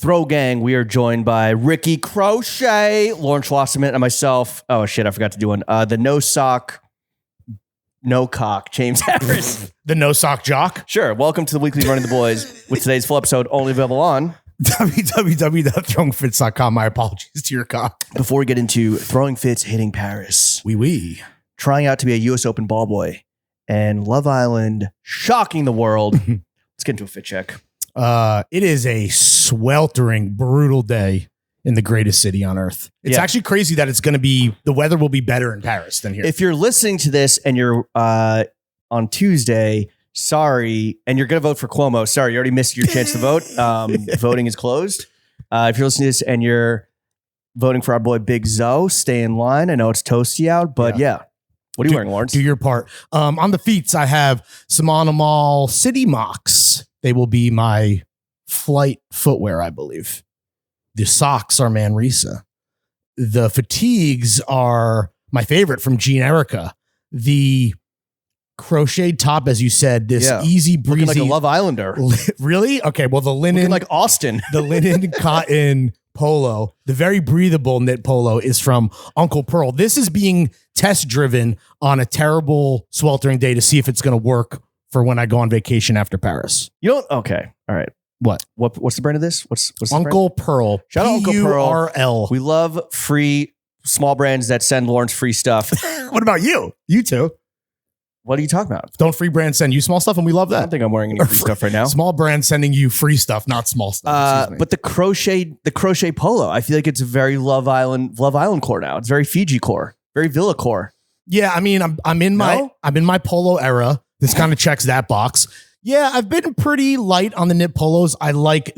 Throw Gang, we are joined by Ricky Crochet, Lauren Schlosserman, and myself. Oh, shit, I forgot to do one. The No Sock, No Cock, James Harris. The No Sock Jock. Sure. Welcome to the weekly Running the Boys with today's full episode only available on www.throwingfits.com. My apologies to your cock. Before we get into Throwing Fits hitting Paris, Oui. trying out to be a U.S. Open ball boy, and Love Island shocking the world. Let's get into a fit check. It is a sweltering, brutal day in the greatest city on earth. It's actually crazy that the weather will be better in Paris than here. If you're listening to this and you're on Tuesday, sorry, and you're going to vote for Cuomo, sorry, you already missed your chance to vote. Voting is closed. If you're listening to this and you're voting for our boy Big Zo, stay in line. I know it's toasty out, but yeah. What are you wearing, Lawrence? Do your part. On the feets, I have some Animal City Mocks. They will be my flight footwear, I believe. The socks are Manrisa. The fatigues are my favorite from Jean Erica. The crocheted top, as you said, this easy breezy. Looking like a Love Islander. Really? Okay, well, the linen. Looking like Austin. The linen cotton polo, the very breathable knit polo is from Uncle Pearl. This is being test driven on a terrible sweltering day to see if it's going to work for when I go on vacation after Paris. You don't? Okay. All right. What's the brand of this? What's Uncle Pearl? Shout out Uncle Pearl. P-U-R-L. We love free small brands that send Lawrence free stuff. What about you? You too. What are you talking about? Don't free brands send you small stuff, and we love that. I don't think I'm wearing any free stuff right now. Small brands sending you free stuff, not small stuff. But the crochet polo, I feel like it's a very Love Island core now. It's very Fiji core, very Villa core. Yeah, I mean, I'm in my polo era. This kind of checks that box. Yeah, I've been pretty light on the knit polos. I like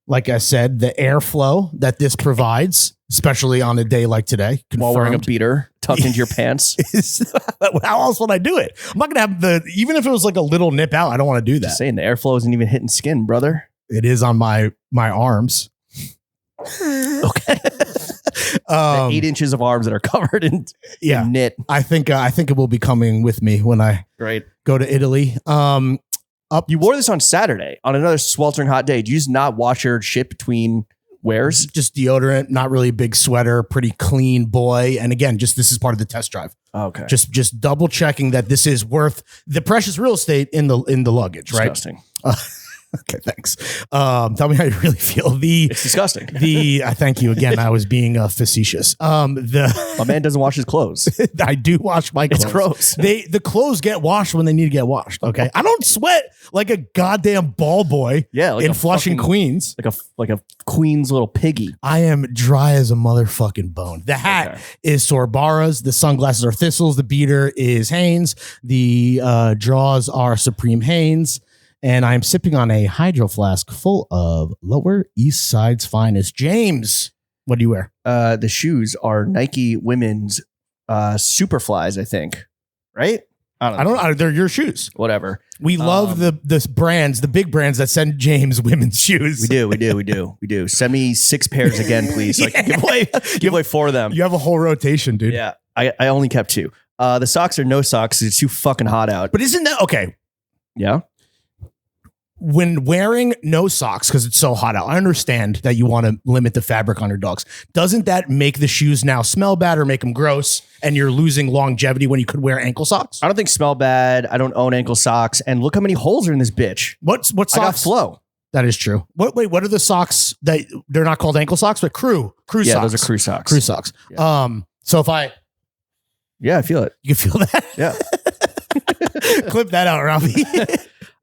like I said, the airflow that this provides, especially on a day like today. While wearing a beater tucked into your pants. How else would I do it? I'm not going to have even if it was like a little nip out, I don't want to do that. Just saying, the airflow isn't even hitting skin, brother. It is on my arms. Okay. 8 inches of arms that are covered in knit. I think it will be coming with me when I go to Italy. You wore this on Saturday on another sweltering hot day. Did you just not wash your shit between wears? Just deodorant, not really a big sweater, pretty clean boy. And again, this is part of the test drive. Okay. Just double checking that this is worth the precious real estate in the luggage, Disgusting. Right? Okay, thanks. Tell me how you really feel. It's disgusting. Thank you again. I was being facetious. My man doesn't wash his clothes. I do wash my clothes. It's gross. The clothes get washed when they need to get washed. Okay, I don't sweat like a goddamn ball boy. Yeah, like in Flushing, Queens, like a Queens little piggy. I am dry as a motherfucking bone. The hat is Sorbara's. The sunglasses are Thistles. The beater is Hanes. The drawers are Supreme Hanes. And I'm sipping on a hydro flask full of Lower East Side's finest. James, what do you wear? The shoes are Nike women's Superflies, I think. Right? I don't know. They're your shoes. Whatever. We love the brands, the big brands that send James women's shoes. We do. Send me 6 pairs again, please. So I can give away 4 of them. You have a whole rotation, dude. Yeah. I only kept 2. The socks are no socks. It's too fucking hot out. But isn't that okay? Yeah. When wearing no socks because it's so hot out, I understand that you want to limit the fabric on your dogs. Doesn't that make the shoes now smell bad or make them gross and you're losing longevity when you could wear ankle socks? I don't think smell bad. I don't own ankle socks. And look how many holes are in this bitch. What socks? I got flow. That is true. What are the socks that they're not called ankle socks, but crew socks? Yeah, those are crew socks. Crew socks. Yeah. So if I feel it. You can feel that? Yeah. Clip that out, Ralphie.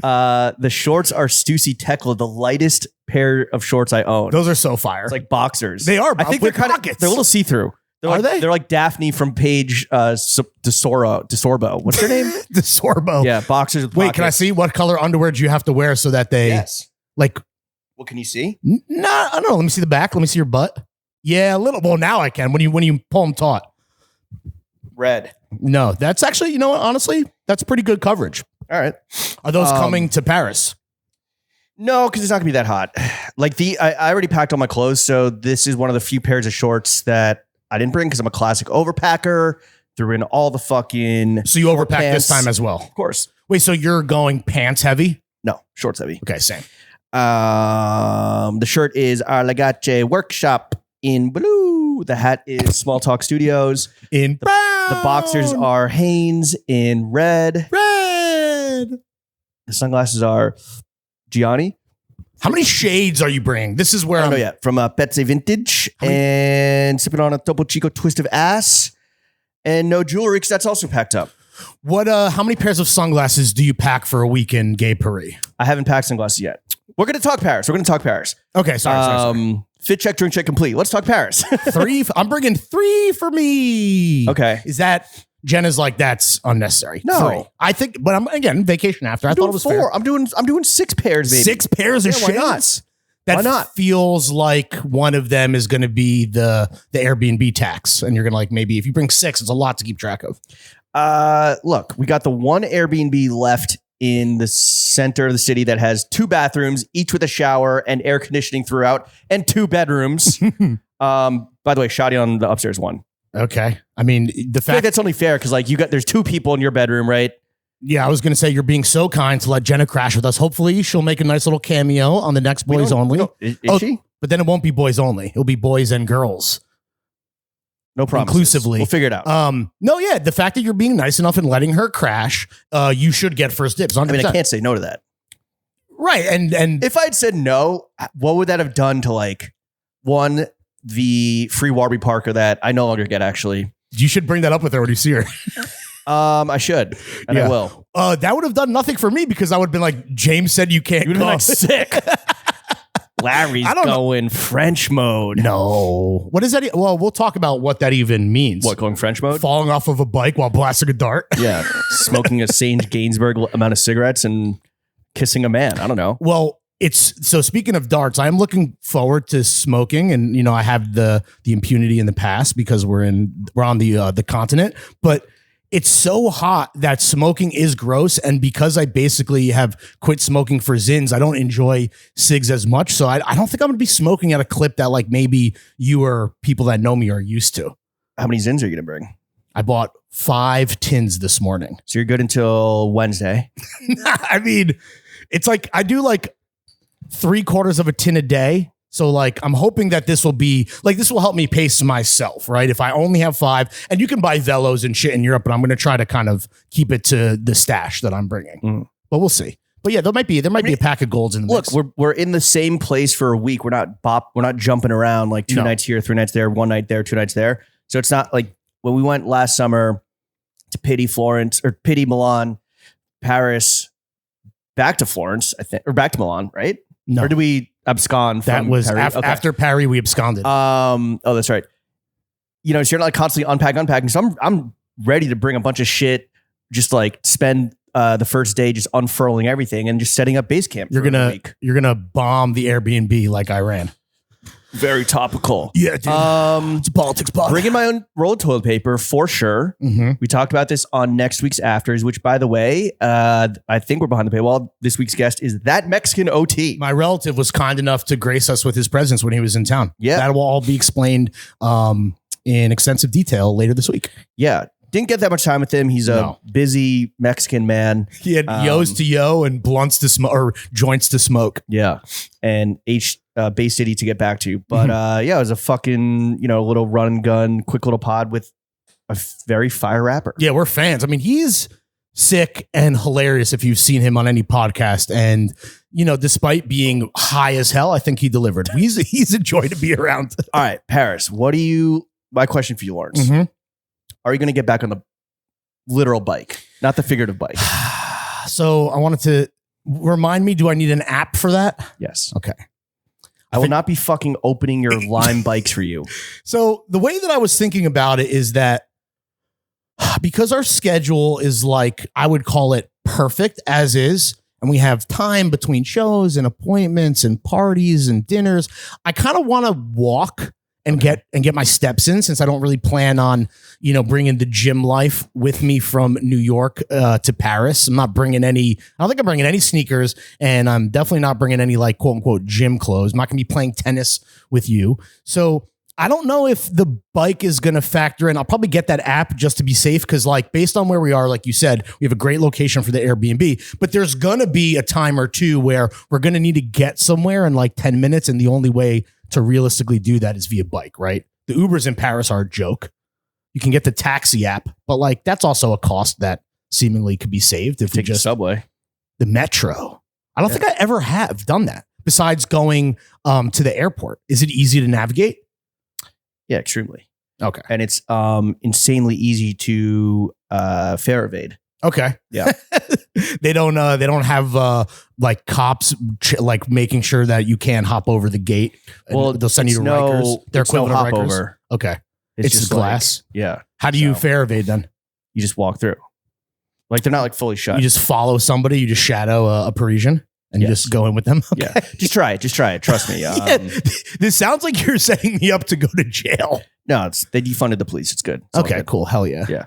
The shorts are Stussy Tekla, the lightest pair of shorts I own. Those are so fire. It's like boxers. They are. I think they're kind of, they're a little see-through. They're like Daphne from Paige DeSorbo. What's her name? DeSorbo. Yeah, boxers with Wait, pockets. Can I see what color underwear do you have to wear so that they like? What can you see? No, I don't know. Let me see the back. Let me see your butt. Yeah, a little. Well, now I can. When you pull them taut. Red. No, that's actually, you know what? Honestly, that's pretty good coverage. All right. Are those coming to Paris? No, because it's not gonna be that hot. Like I already packed all my clothes, so this is one of the few pairs of shorts that I didn't bring because I'm a classic overpacker. Threw in all the fucking. So you overpacked this time as well, of course. Wait, so you're going pants heavy? No, shorts heavy. Okay, same. The shirt is Arlagache Workshop in blue. The hat is Small Talk Studios. In brown. The boxers are Hanes in red. Red. The sunglasses are Gianni. How many shades are you bringing? This is where I don't know yet. From Betsy Vintage and sipping on a Topo Chico twist of ass and no jewelry because that's also packed up. What? How many pairs of sunglasses do you pack for a week in Gay Paris? I haven't packed sunglasses yet. We're going to talk Paris. Okay, sorry. Fit check, drink check complete. Let's talk Paris. 3. I'm bringing 3 for me. Okay. Is that Jenna's like that's unnecessary? No. 3. I think, but I'm again vacation after. I thought it was 4. fair. I'm doing 6 pairs, baby. 6 pairs of Yeah, why not? shades. That Why not? feels like one of them is going to be the Airbnb tax, and you're going to like maybe if you bring 6, it's a lot to keep track of. Look, we got the one Airbnb left in the center of the city that has 2 bathrooms, each with a shower and air conditioning throughout, and 2 bedrooms. By the way, shoddy on the upstairs one. Okay, I mean the I feel like fact that's only fair because like there's 2 people in your bedroom, right? Yeah, I was going to say you're being so kind to let Jenna crash with us. Hopefully, she'll make a nice little cameo on the next Boys Only. Is Oh, she? But then it won't be Boys Only. It'll be boys and girls. No problem. Inclusively. We'll figure it out. No, yeah, the fact that you're being nice enough and letting her crash, you should get first dibs. 100%. I mean, I can't say no to that. Right, and If I'd said no, what would that have done to like one, the free Warby Parker that I no longer get actually? you should bring that up with her when you see her. I should, and Yeah. I will. That would have done nothing for me because I would have been like, James said you can't You'd have been come. like sick. Larry's I don't know. going French mode. No. What is that? Well, we'll talk about what that even means. What, going French mode? Falling off of a bike while blasting a dart? Yeah. Smoking a Sage Gainsbourg amount of cigarettes and kissing a man. I don't know. Well, so speaking of darts, I'm looking forward to smoking, and you know I have the impunity in the past because we're on the continent, but it's so hot that smoking is gross, and because I basically have quit smoking for zins, I don't enjoy cigs as much. So I don't think I'm gonna be smoking at a clip that like maybe you or people that know me are used to. How many zins are you gonna bring? I bought 5 tins this morning. So you're good until Wednesday. I mean, it's like I do like 3/4 of a tin a day. So like, I'm hoping that this will help me pace myself, right? If I only have 5, and you can buy Velos and shit in Europe, but I'm going to try to kind of keep it to the stash that I'm bringing, but we'll see. But yeah, there might be a pack of golds in the mix. Look, we're in the same place for a week. We're not jumping around like 2 nights here, 3 nights there, 1 night there, 2 nights there. So it's not like when we went last summer to Pity, Milan, Paris, back to Florence, I think, or back to Milan, right? No. Or did we abscond That from was Paris? Okay. after Paris, we absconded. Oh, that's right. You know, so you're not like constantly unpacking. So I'm ready to bring a bunch of shit, just like spend the first day just unfurling everything and just setting up base camp. You're gonna bomb the Airbnb like Iran. Very topical. Yeah, dude. It's politics, bud. Bringing my own roll of toilet paper for sure. Mm-hmm. We talked about this on next week's Afters, which, by the way, I think we're behind the paywall. This week's guest is that Mexican OT. My relative was kind enough to grace us with his presence when he was in town. Yeah. That will all be explained in extensive detail later this week. Yeah. Didn't get that much time with him. He's a busy Mexican man. He had yos to yo and blunts to smoke or joints to smoke. Yeah. And Bay City to get back to. But it was a fucking, little run and gun, quick little pod with a very fire rapper. Yeah, we're fans. I mean, he's sick and hilarious if you've seen him on any podcast. And, despite being high as hell, I think he delivered. He's a joy to be around. All right, Paris, my question for you, Lawrence. Mm-hmm. Are you going to get back on the literal bike, not the figurative bike? So I wanted to remind me, do I need an app for that? Yes. Okay. I will not be fucking opening your Lime bikes for you. So the way that I was thinking about it is that because our schedule is like, I would call it perfect as is, and we have time between shows and appointments and parties and dinners, I kind of want to walk and get my steps in, since I don't really plan on, bringing the gym life with me from New York to Paris. I don't think I'm bringing any sneakers, and I'm definitely not bringing any like quote unquote gym clothes. I'm not gonna be playing tennis with you. So I don't know if the bike is going to factor in. I'll probably get that app just to be safe because, like, based on where we are, like you said, we have a great location for the Airbnb, but there's going to be a time or two where we're going to need to get somewhere in like 10 minutes. And the only way to realistically do that is via bike, right? The Ubers in Paris are a joke. You can get the taxi app, but like that's also a cost that seemingly could be saved if you Take the just subway. the metro. I don't think I ever have done that besides going to the airport. Is it easy to navigate? Yeah, extremely. Okay. And it's insanely easy to fare evade. Okay. Yeah. They don't have like cops like making sure that you can't hop over the gate. Well, they'll send you to Rikers. They're equivalent hop of Rikers. over. Okay. It's just like- glass. yeah. How do you fare evade then? You just walk through. Like they're not like fully shut. You just follow somebody. You just shadow a Parisian and you Yes. just go in with them. Okay. Yeah. Just try it. Just try it. Trust me. Yeah, this sounds like you're setting me up to go to jail. No, they defunded the police. It's good. It's all Okay, good. cool. Hell yeah. Yeah.